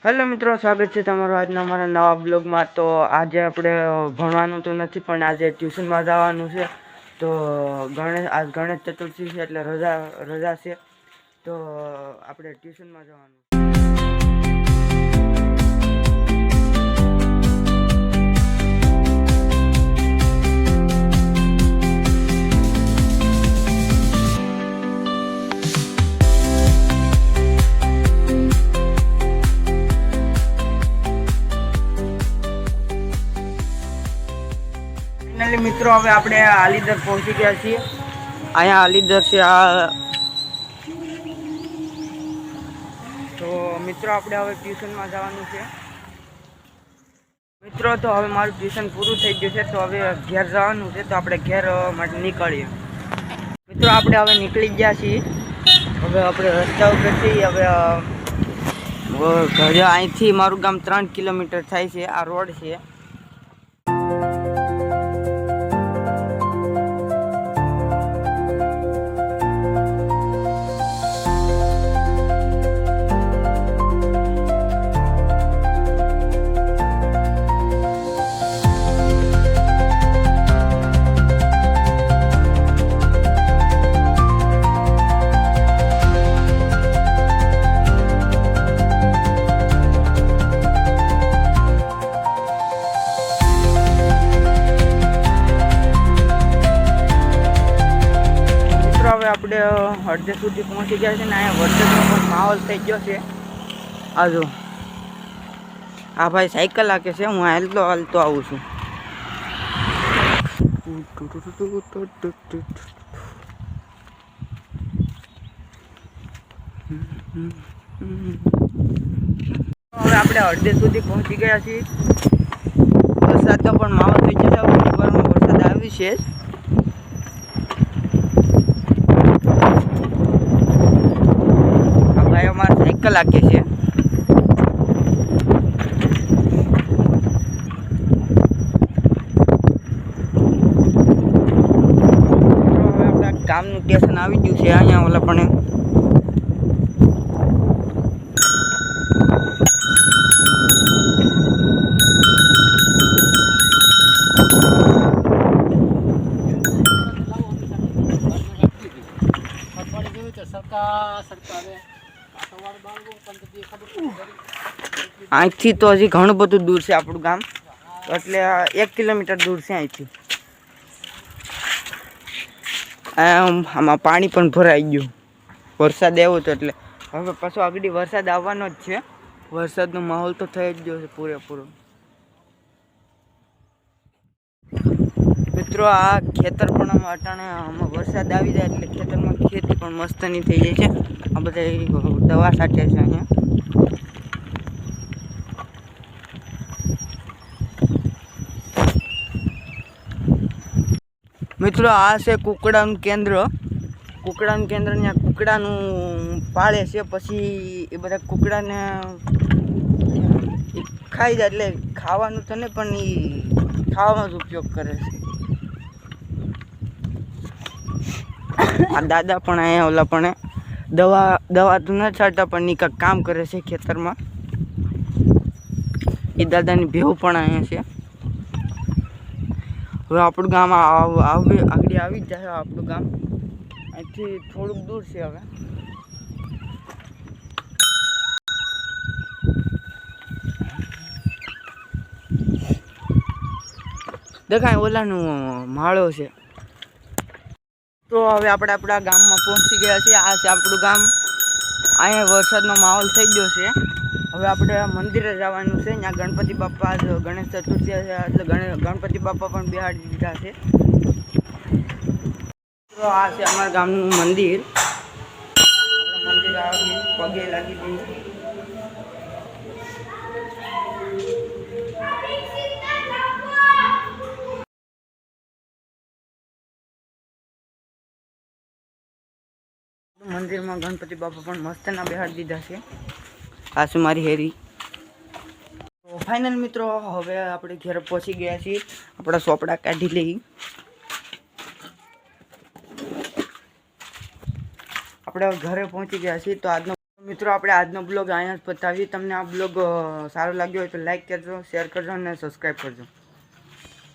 Hello મિત્રો, સ્વાગત છે તમારું આજના અમારા નવા બ્લોગમાં। તો આજે આપણે ભણવાનું તો નથી, પણ આજે ટ્યુશનમાં જવાનું છે। તો આજ ગણેશ ચતુર્થી છે એટલે રજા છે, તો આપણે ટ્યુશનમાં જવાનું। મિત્રો હવે આપણે આલીદર પહોંચી ગયા છીએ। અહીંયા આલીદર છે આ। તો મિત્રો આપણે હવે ટ્યુશનમાં જવાનું છે મિત્રો। તો હવે મારું ટ્યુશન પૂરું થઈ ગયું છે, તો હવે ઘેર જવાનું છે, તો આપણે ઘેર માટે નીકળીએ મિત્રો। આપણે હવે નીકળી ગયા છીએ, હવે આપણે રસ્તા ઉપર છીએ। હવે ઘરે અહીંથી મારું ગામ 3 કિલોમીટર થાય છે, આ રોડ છે। આપણે અડધે સુધી પહોંચી ગયા છે ને અહીંયા વરસાદનો પણ માહોલ થઈ ગયો છે। આ જો આ ભાઈ સાયકલ હાકે છે, હું હાલતો આવું છું। હવે આપણે અડધે સુધી પહોંચી ગયા છીએ। વરસાદનો પણ માહોલ થઈ ગયો છે, વરસાદ આવી છે। અમારે સાયકલ હાકે છે। હવે આપણા ગામનું સ્ટેશન આવી ગયું છે અહીંયા ઓલા પણ અહીંથી તો હજી ઘણું બધું દૂર છે આપણું ગામ, એટલે 1 કિલોમીટર દૂર છે અહીંથી। આમાં પાણી પણ ભરાઈ ગયું, વરસાદ આવ્યો હતો એટલે હવે પાછો આગળ વરસાદ આવવાનો જ છે। વરસાદનો માહોલ તો થઈ જ ગયો છે પૂરેપૂરો મિત્રો। આ ખેતર પણ અટાણે આમાં વરસાદ આવી જાય એટલે ખેતરમાં ખેતી પણ મસ્તની થઈ જાય છે। આ બધા દવા છાંટે છે અહીંયા। મિત્રો આ છે કુકડાનું કેન્દ્ર। કુકડાનું કેન્દ્ર ત્યાં કુકડાનું પાળે છે, પછી એ બધા કુકડાને ખાઈ જાય, એટલે ખાવાનું તો નહીં પણ એ ખાવામાં જ ઉપયોગ કરે છે। આ દાદા પણ અહીંયા ઓલા પણ દવા તો ન છાંટતા, પણ એ કાંઈક કામ કરે છે ખેતરમાં। એ દાદાની ભેહું પણ અહીંયા છે। હવે આપણું ગામ આગળ આવી જ જાય। આપણું ગામ અહીંથી થોડુંક દૂર છે। હવે દેખાય ઓલાનું માળો છે। તો હવે આપણે આપણા ગામમાં પહોંચી ગયા છીએ। આ છે આપણું ગામ। અહીંયા વરસાદનો માહોલ થઈ ગયો છે। હવે આપણે મંદિરે જવાનું છે। ત્યાં ગણપતિ બાપા ગણેશ ચતુર્થી છે એટલે ગણપતિ બાપા પણ બેહાડી દીધા છે। તો આ છે અમારા ગામનું મંદિર। આપણે મંદિર આવી પગે લાગી દઈએ। મંદિરમાં ગણપતિ બાપા પણ મસ્તના બેહાડી દીધા છે। આ છે મારી હેરી। તો ફાઇનલ મિત્રો હવે આપણે ઘેર પહોંચી ગયા છીએ। આપણા ચોપડા કાઢી લઈ। આપણે ઘરે પહોંચી ગયા છીએ। તો આજનો મિત્રો આપણે આજનો બ્લોગ અહીંયા જ પતાવીએ. તમને આ બ્લોગ સારો લાગ્યો હોય તો લાઈક કરજો, શેર કરજો અને સબસ્ક્રાઈબ કરજો.